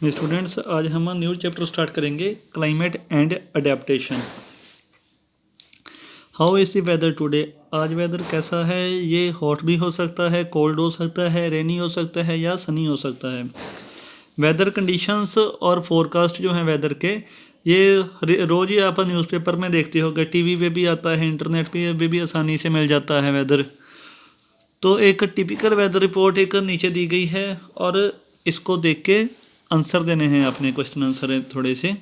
Students, आज हम new chapter start करेंगे, climate and adaptation. How is the weather today? आज वेदर कैसा है? ये हॉट भी हो सकता है, कोल्ड हो सकता है, रेनी हो सकता है या सनी हो सकता है। वेदर कंडीशंस और फोरकास्ट जो हैं वेदर के, ये रोज़ ही आप न्यूज़पेपर में देखते होगे, टीवी पे भी आता है, इंटरनेट पे भी आसानी से मिल जाता है वेदर। तो एक टिपिकल वेदर रिपोर्ट एक नीचे दी गई है और इसको देख के आंसर देने हैं अपने क्वेश्चन आंसर है थोड़े से।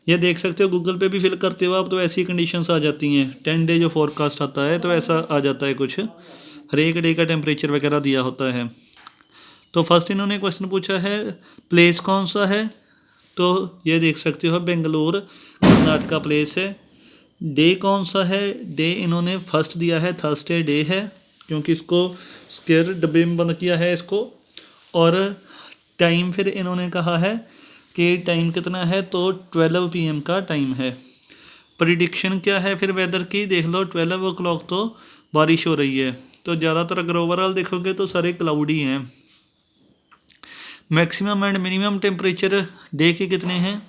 ये देख सकते हो, गूगल पे भी फिल करते हो आप तो ऐसी कंडीशंस आ जाती हैं। 10 डे जो फोरकास्ट आता है तो ऐसा आ जाता है कुछ, हर एक डे का टेम्परेचर वगैरह दिया होता है। तो फर्स्ट इन्होंने क्वेश्चन पूछा है प्लेस कौन सा है, तो ये देख सकते हो बेंगलुरु कर्नाटका प्लेस है। डे कौन सा है? डे इन्होंने फर्स्ट दिया है, थर्सडे डे है, क्योंकि इसको स्क्वायर डब्बे में बंद किया है इसको। और टाइम फिर इन्होंने कहा है कि टाइम कितना है, तो 12 PM का टाइम है। प्रिडिक्शन क्या है फिर वेदर की, देख लो 12 o'clock तो बारिश हो रही है। तो ज़्यादातर अगर ओवरऑल देखोगे तो सारे क्लाउडी हैं। Maximum and minimum temperature day के कितने हैं,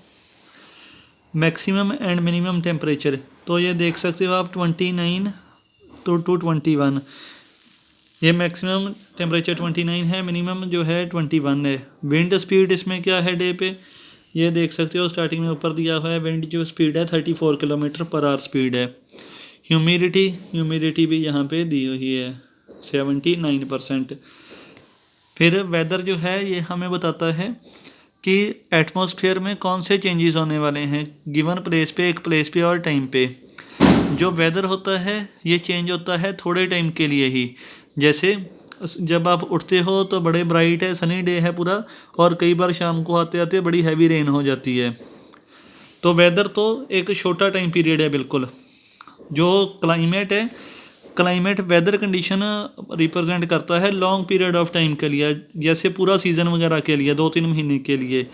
मैक्सिमम एंड मिनिमम टेम्परेचर, तो ये देख सकते हो आप 29 to 21। ये मैक्सिमम टेम्परेचर 29 है, मिनिमम जो है 21 है। विंड स्पीड इसमें क्या है डे पे, ये देख सकते हो स्टार्टिंग में ऊपर दिया हुआ है, विंड जो स्पीड है 34 km/h स्पीड है। ह्यूमिडिटी भी यहाँ पे दी हुई है 79%। फिर वेदर जो है ये हमें बताता है कि एटमॉस्फेयर में कौन से चेंजेस होने वाले हैं गिवन प्लेस पे, एक प्लेस पे और टाइम पे। जो वेदर होता है ये चेंज होता है थोड़े टाइम के लिए ही। जैसे जब आप उठते हो तो बड़े ब्राइट है, सनी डे है पूरा, और कई बार शाम को आते आते बड़ी हैवी रेन हो जाती है। तो वेदर तो एक छोटा टाइम पीरियड है बिल्कुल। जो क्लाइमेट है, क्लाइमेट वेदर कंडीशन रिप्रेजेंट करता है लॉन्ग पीरियड ऑफ टाइम के लिए, जैसे पूरा सीज़न वगैरह के लिए, 2-3 महीने के लिए।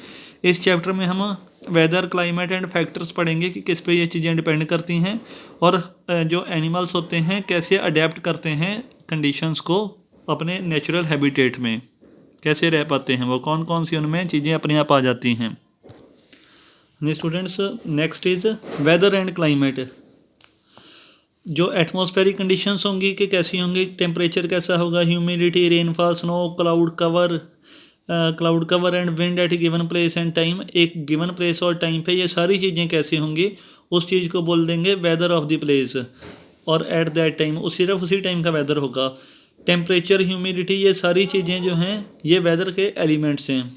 इस चैप्टर में हम वेदर, क्लाइमेट एंड फैक्टर्स पढ़ेंगे कि किस पे ये चीज़ें डिपेंड करती हैं, और जो एनिमल्स होते हैं कैसे अडेप्ट करते हैं कंडीशंस को अपने नेचुरल हैबिटेट में, कैसे रह पाते हैं वो, कौन कौन सी उनमें चीज़ें अपने आप आ जाती हैं। Students, next is weather and climate. जो एटमॉस्फेरिक कंडीशंस होंगी कि कैसी होंगी, टेम्परेचर कैसा होगा, humidity, rainfall, snow, cloud cover and wind at given place and time, एक गिवन प्लेस और टाइम पे ये सारी चीज़ें कैसी होंगी, उस चीज़ को बोल देंगे वेदर ऑफ द प्लेस। और एट दैट टाइम सिर्फ उसी टाइम का वेदर होगा। टेम्परेचर, ह्यूमिडिटी, ये सारी चीज़ें जो हैं ये वेदर के एलिमेंट्स हैं,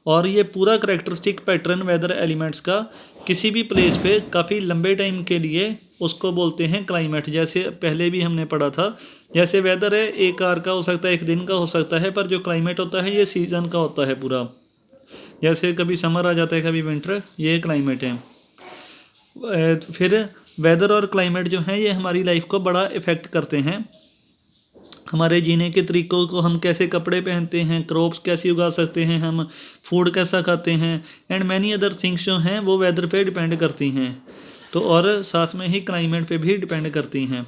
और ये पूरा करेक्टरिस्टिक पैटर्न वेदर एलिमेंट्स का किसी भी प्लेस पे काफ़ी लंबे टाइम के लिए उसको बोलते हैं क्लाइमेट। जैसे पहले भी हमने पढ़ा था, जैसे वेदर है एक आवर का हो सकता है, एक दिन का हो सकता है, पर जो क्लाइमेट होता है ये सीज़न का होता है पूरा। जैसे कभी समर आ जाता है, कभी विंटर, ये क्लाइमेट है। फिर वेदर और क्लाइमेट जो हैं ये हमारी लाइफ को बड़ा इफ़ेक्ट करते हैं। हमारे जीने के तरीक़ों को, हम कैसे कपड़े पहनते हैं, क्रॉप्स कैसे उगा सकते हैं, हम फूड कैसा खाते हैं, एंड मैनी अदर थिंग्स जो हैं वो वेदर पे डिपेंड करती हैं। तो और साथ में ही क्लाइमेट पे भी डिपेंड करती हैं।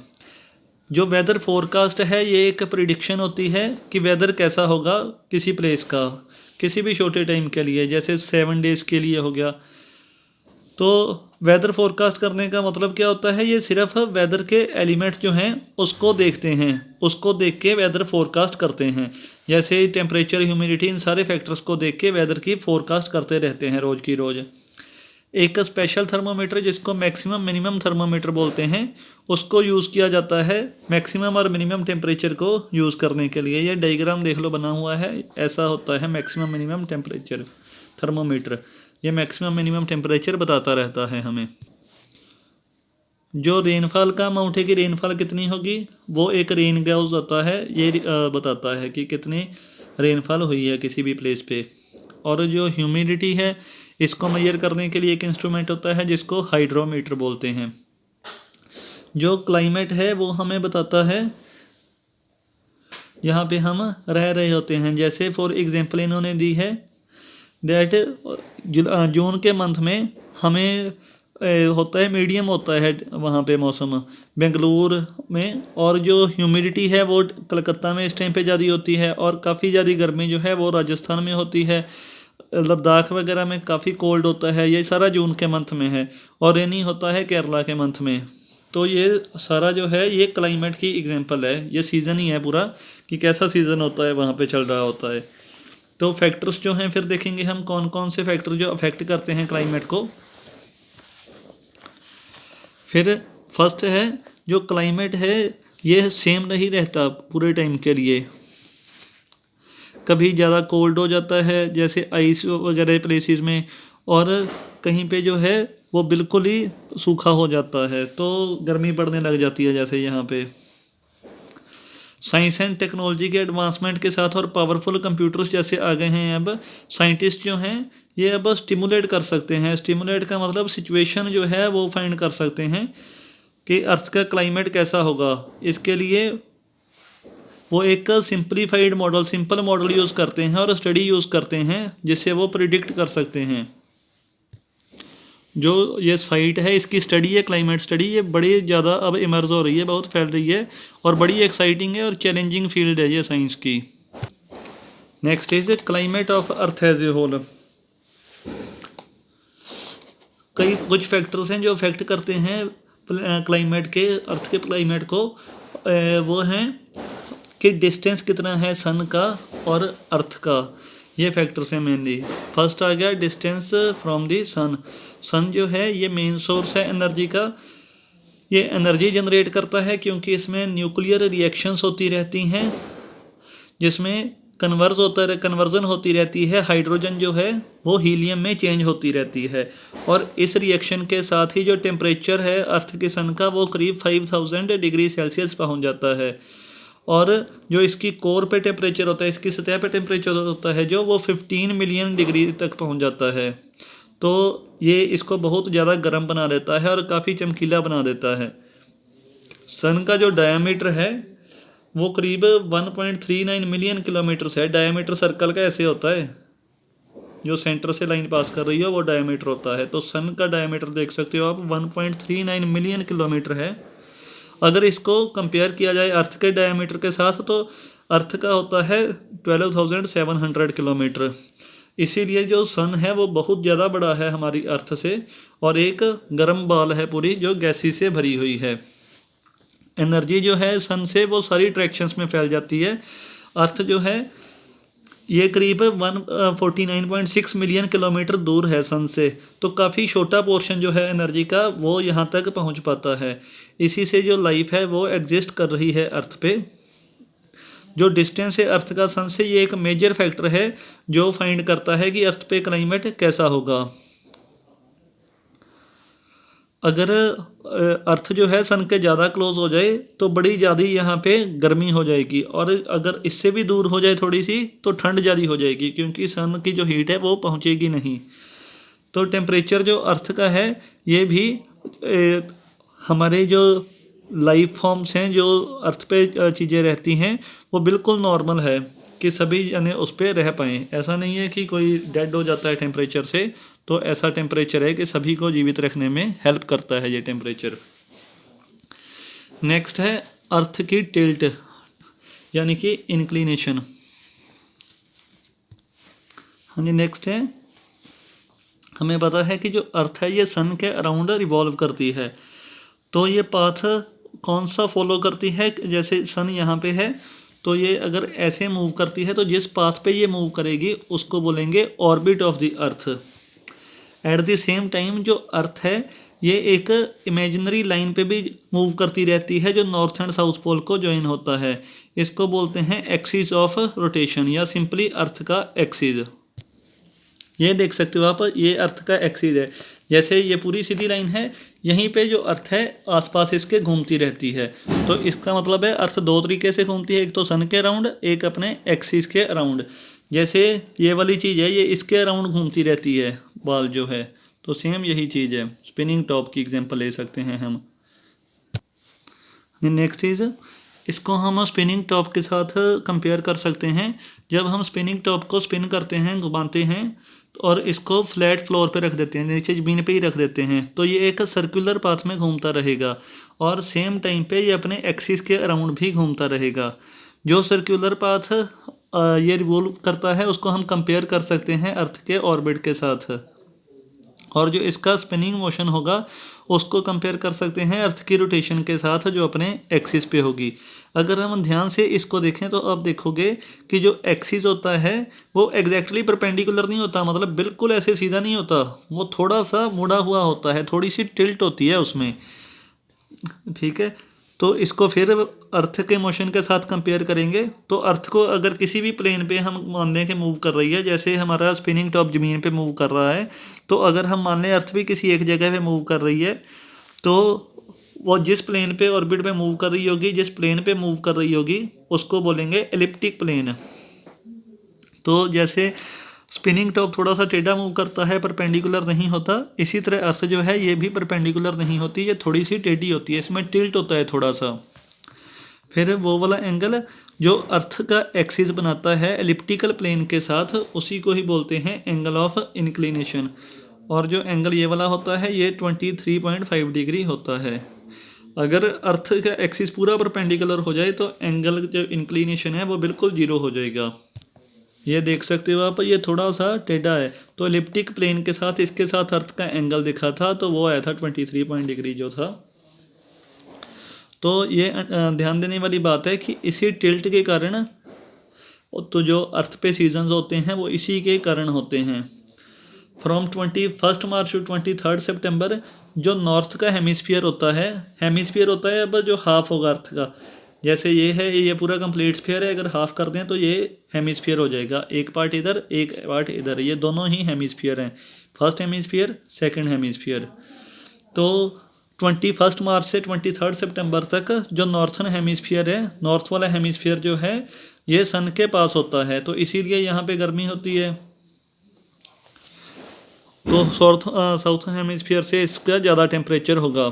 जो वेदर फोरकास्ट है ये एक प्रिडिक्शन होती है कि वेदर कैसा होगा किसी प्लेस का, किसी भी छोटे टाइम के लिए, जैसे 7 डेज़ के लिए हो गया। तो वेदर फोरकास्ट करने का मतलब क्या होता है, ये सिर्फ वेदर के एलिमेंट जो हैं उसको देखते हैं, उसको देख के वेदर फोरकास्ट करते हैं। जैसे टेम्परेचर, ह्यूमिडिटी, इन सारे फैक्टर्स को देख के वेदर की फोरकास्ट करते रहते हैं रोज़ की रोज़। एक स्पेशल थर्मोमीटर जिसको मैक्सिमम मिनिमम थर्मोमीटर बोलते हैं, उसको यूज़ किया जाता है मैक्सिमम और मिनिमम टेम्परेचर को यूज़ करने के लिए। ये डायग्राम देख लो बना हुआ है, ऐसा होता है मैक्सिमम मिनिमम टेम्परेचर थर्मोमीटर। ये मैक्सिमम मिनिमम टेम्परेचर बताता रहता है हमें। जो रेनफॉल का अमाउंट है कि रेनफॉल कितनी होगी, वो एक रेन गॉज होता है, ये बताता है कि कितनी रेनफॉल हुई है किसी भी प्लेस पे। और जो ह्यूमिडिटी है इसको मेजर करने के लिए एक इंस्ट्रूमेंट होता है जिसको हाइड्रोमीटर बोलते हैं। जो क्लाइमेट है वो हमें बताता है यहाँ पे हम रह रहे होते हैं। जैसे फॉर एग्जांपल इन्होंने दी है दैट जून के मंथ में हमें होता है, मीडियम होता है वहाँ पे मौसम बेंगलुरु में, और जो ह्यूमिडिटी है वो कलकत्ता में इस टाइम पे ज़्यादा होती है, और काफ़ी ज़्यादा गर्मी जो है वो राजस्थान में होती है। लद्दाख वगैरह में काफ़ी कोल्ड होता है, ये सारा जून के मंथ में है। और रेनी होता है केरला के मंथ में। तो ये सारा जो है ये क्लाइमेट की एग्जांपल है, ये सीज़न ही है पूरा कि कैसा सीज़न होता है वहाँ पे चल रहा होता है। तो फैक्टर्स जो हैं फिर देखेंगे हम कौन कौन से फैक्टर जो अफेक्ट करते हैं क्लाइमेट को। फिर फर्स्ट है जो क्लाइमेट है ये सेम नहीं रहता पूरे टाइम के लिए, कभी ज़्यादा कोल्ड हो जाता है जैसे आइस वगैरह प्लेसेस में, और कहीं पे जो है वो बिल्कुल ही सूखा हो जाता है, तो गर्मी पड़ने लग जाती है जैसे यहाँ पे। साइंस एंड टेक्नोलॉजी के एडवांसमेंट के साथ और पावरफुल कंप्यूटर्स जैसे आ गए हैं, अब साइंटिस्ट जो हैं ये अब स्टिमुलेट कर सकते हैं। स्टिमुलेट का मतलब सिचुएशन जो है वो फाइंड कर सकते हैं कि अर्थ का क्लाइमेट कैसा होगा। इसके लिए वो एक simplified model, simple model use करते हैं और स्टडी यूज़ करते हैं जिससे वो प्रिडिक्ट कर सकते हैं। जो ये साइट है इसकी स्टडी है, क्लाइमेट स्टडी, ये बड़ी ज़्यादा अब इमर्ज हो रही है, बहुत फैल रही है और बड़ी एक्साइटिंग है और चैलेंजिंग फील्ड है ये साइंस की। Next is climate of earth as a whole. कई कुछ फैक्टर्स हैं जो अफेक्ट करते हैं क्लाइमेट के, अर्थ के क्लाइमेट को। वो हैं कि डिस्टेंस कितना है सन का और अर्थ का, ये फैक्टर्स हैं मेनली। फर्स्ट आ गया डिस्टेंस फ्रॉम दी सन। सन जो है ये मेन सोर्स है एनर्जी का, ये एनर्जी जनरेट करता है क्योंकि इसमें न्यूक्लियर रिएक्शंस होती रहती हैं जिसमें कन्वर्जन होती रहती है। हाइड्रोजन जो है वो हीलियम में चेंज होती रहती है, और इस रिएक्शन के साथ ही जो टेम्परेचर है अर्थ के सन का वो करीब 5000 डिग्री सेल्सियस पहुंच जाता है। और जो इसकी कोर पे टेम्परेचर होता है, इसकी सतह पे टेम्परेचर होता है जो वो 15 मिलियन डिग्री तक पहुंच जाता है। तो ये इसको बहुत ज़्यादा गर्म बना देता है और काफ़ी चमकीला बना देता है। सन का जो डायमीटर है वो करीब 1.39 मिलियन किलोमीटर्स है। डायमीटर सर्कल का ऐसे होता है, जो सेंटर से लाइन पास कर रही है वो डायमीटर होता है। तो सन का डायमीटर देख सकते हो आप 1.39 मिलियन किलोमीटर है। अगर इसको कंपेयर किया जाए अर्थ के डायमीटर के साथ तो अर्थ का होता है 12,700 किलोमीटर। इसीलिए जो सन है वो बहुत ज़्यादा बड़ा है हमारी अर्थ से, और एक गर्म बॉल है पूरी जो गैसी से भरी हुई है। एनर्जी जो है सन से वो सारी डायरेक्शंस में फैल जाती है। अर्थ जो है ये करीब 149.6 मिलियन किलोमीटर दूर है सन से, तो काफ़ी छोटा पोर्शन जो है एनर्जी का वो यहाँ तक पहुँच पाता है। इसी से जो लाइफ है वो एग्जिस्ट कर रही है अर्थ पे। जो डिस्टेंस है अर्थ का सन से ये एक मेजर फैक्टर है जो फाइंड करता है कि अर्थ पे क्लाइमेट कैसा होगा। अगर अर्थ जो है सन के ज़्यादा क्लोज हो जाए तो बड़ी ज़्यादा यहाँ पे गर्मी हो जाएगी, और अगर इससे भी दूर हो जाए थोड़ी सी तो ठंड ज़्यादा हो जाएगी क्योंकि सन की जो हीट है वो पहुँचेगी नहीं। तो टेम्परेचर जो अर्थ का है ये भी हमारे जो लाइफ फॉर्म्स हैं जो अर्थ पे चीज़ें रहती हैं वो बिल्कुल नॉर्मल है कि सभी जने उस पर रह पाएँ। ऐसा नहीं है कि कोई डेड हो जाता है टेम्परेचर से, तो ऐसा टेम्परेचर है कि सभी को जीवित रखने में हेल्प करता है ये टेम्परेचर। नेक्स्ट है अर्थ की टिल्ट यानी कि इंक्लिनेशन। हाँ जी, नेक्स्ट है हमें पता है कि जो अर्थ है ये सन के अराउंड रिवॉल्व करती है। तो ये पाथ कौन सा फॉलो करती है, जैसे सन यहाँ पे है तो ये अगर ऐसे मूव करती है तो जिस पाथ पे ये मूव करेगी उसको बोलेंगे orbit of the earth. At the same time जो अर्थ है ये एक इमेजिनरी लाइन पे भी मूव करती रहती है जो नॉर्थ एंड साउथ पोल को ज्वाइन होता है। इसको बोलते हैं एक्सिस ऑफ रोटेशन या सिंपली अर्थ का एक्सिस। ये देख सकते हो आप, ये अर्थ का एक्सिस है। जैसे ये पूरी सीधी लाइन है, यहीं पे जो अर्थ है आसपास इसके घूमती रहती है। तो इसका मतलब है अर्थ दो तरीके से घूमती है, एक तो सन के अराउंड, एक अपने एक्सिस के अराउंड। जैसे ये वाली चीज़ है ये इसके अराउंड घूमती रहती है बॉल जो है, तो सेम यही चीज़ है। स्पिनिंग टॉप की एग्जांपल ले सकते हैं हम। नेक्स्ट इज इसको हम स्पिनिंग टॉप के साथ कंपेयर कर सकते हैं। जब हम स्पिनिंग टॉप को स्पिन करते हैं, घुमाते हैं और इसको फ्लैट फ्लोर पे रख देते हैं, नीचे ज़मीन पे ही रख देते हैं, तो ये एक सर्कुलर पाथ में घूमता रहेगा और सेम टाइम पे ये अपने एक्सिस के अराउंड भी घूमता रहेगा। जो सर्कुलर पाथ ये रिवॉल्व करता है उसको हम कंपेयर कर सकते हैं अर्थ के ऑर्बिट के साथ, और जो इसका स्पिनिंग मोशन होगा उसको कंपेयर कर सकते हैं अर्थ की रोटेशन के साथ जो अपने एक्सिस पे होगी। अगर हम ध्यान से इसको देखें तो आप देखोगे कि जो एक्सिस होता है वो एग्जैक्टली परपेंडिकुलर नहीं होता, मतलब बिल्कुल ऐसे सीधा नहीं होता, वो थोड़ा सा मुड़ा हुआ होता है, थोड़ी सी टिल्ट होती है उसमें, ठीक है। तो इसको फिर अर्थ के मोशन के साथ कंपेयर करेंगे तो अर्थ को अगर किसी भी प्लेन पे हम मान लें कि मूव कर रही है, जैसे हमारा स्पिनिंग टॉप ज़मीन पे मूव कर रहा है, तो अगर हम मान लें अर्थ भी किसी एक जगह पे मूव कर रही है तो वो जिस प्लेन पे ऑर्बिट में मूव कर रही होगी, जिस प्लेन पे मूव कर रही होगी उसको बोलेंगे एलिप्टिक प्लेन। तो जैसे स्पिनिंग टॉप थोड़ा सा टेढ़ा मूव करता है, परपेंडिकुलर नहीं होता, इसी तरह अर्थ जो है ये भी परपेंडिकुलर नहीं होती, ये थोड़ी सी टेढ़ी होती है, इसमें टिल्ट होता है थोड़ा सा। फिर वो वाला एंगल जो अर्थ का एक्सिस बनाता है एलिप्टिकल प्लेन के साथ, उसी को ही बोलते हैं एंगल ऑफ इंक्लिनेशन। और जो एंगल ये वाला होता है ये 23.5 डिग्री होता है। अगर अर्थ का एक्सिस पूरा परपेंडिकुलर हो जाए तो एंगल जो इंक्लिनेशन है वो बिल्कुल जीरो हो जाएगा। ये देख सकते हो आप, ये थोड़ा सा टेढ़ा है, तो एलिप्टिक प्लेन के साथ इसके साथ अर्थ का एंगल दिखा था तो वो आया था 23 डिग्री जो था। तो ये ध्यान देने वाली बात है कि इसी टिल्ट के कारण तो जो अर्थ पे सीजन्स होते हैं वो इसी के कारण होते हैं। फ्रॉम 21 मार्च टू 23 सितंबर जो नॉर्थ का हेमिस्फीयर होता है अब जो हाफ होगा अर्थ का, जैसे ये है, ये पूरा कंप्लीट स्फीयर है, अगर हाफ कर दें तो ये हेमिस्फीयर हो जाएगा, एक पार्ट इधर एक पार्ट इधर, ये दोनों ही हेमिस्फीयर हैं, फर्स्ट हेमिस्फीयर सेकंड हेमिस्फीयर। तो 21 मार्च से 23 सितंबर तक जो नॉर्थन हेमिस्फीयर है, नॉर्थ वाला हेमिस्फीयर जो है ये सन के पास होता है, तो इसीलिए यहाँ पे गर्मी होती है। तो साउथ हेमिस्फीयर से इसका ज़्यादा टेम्परेचर होगा।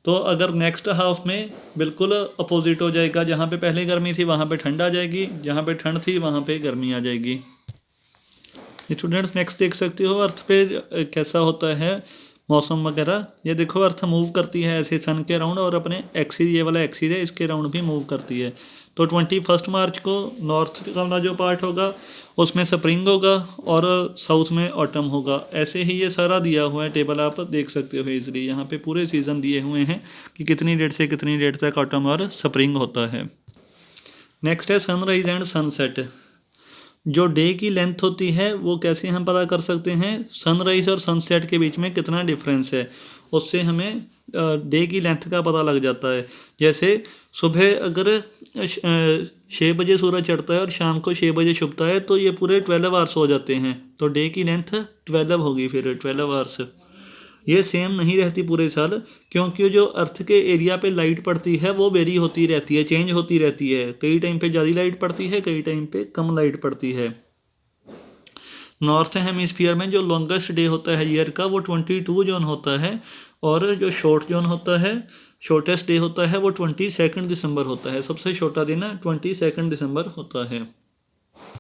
तो अगर नेक्स्ट हाफ में बिल्कुल अपोजिट हो जाएगा, जहाँ पे पहले गर्मी थी वहाँ पे ठंड आ जाएगी, जहाँ पे ठंड थी वहाँ पे गर्मी आ जाएगी। स्टूडेंट्स नेक्स्ट देख सकते हो अर्थ पे कैसा होता है मौसम वगैरह। ये देखो अर्थ मूव करती है ऐसे सन के राउंड और अपने एक्सिस, ये वाला एक्सिस है इसके राउंड भी मूव करती है। तो 21 मार्च को नॉर्थ वाला जो पार्ट होगा उसमें स्प्रिंग होगा और साउथ में ऑटम होगा। ऐसे ही ये सारा दिया हुआ है टेबल, आप देख सकते हो इजली, यहाँ पे पूरे सीज़न दिए हुए हैं कि कितनी डेट से कितनी डेट तक ऑटम और स्प्रिंग होता है। नेक्स्ट है सनराइज एंड सनसेट। जो डे की लेंथ होती है वो कैसे हम पता कर सकते हैं, सनराइज और सनसेट के बीच में कितना डिफरेंस है, उससे हमें डे की लेंथ का पता लग जाता है। जैसे सुबह अगर 6 बजे सूरज चढ़ता है और शाम को 6 बजे छुपता है तो ये पूरे 12 आवर्स हो जाते हैं, तो डे की लेंथ 12 होगी, फिर 12 आवर्स। ये सेम नहीं रहती पूरे साल, क्योंकि जो अर्थ के एरिया पे लाइट पड़ती है वो वेरी होती रहती है, चेंज होती रहती है, कई टाइम पे ज़्यादा लाइट पड़ती है, कई टाइम पे कम लाइट पड़ती है। नॉर्थ हेमिस्फीयर में जो लॉन्गेस्ट डे होता है ईयर का वो 22 जून होता है, और जो शॉर्ट जून होता है, शॉर्टेस्ट डे होता है वो 22 दिसंबर होता है, सबसे छोटा दिन 22 दिसंबर होता है।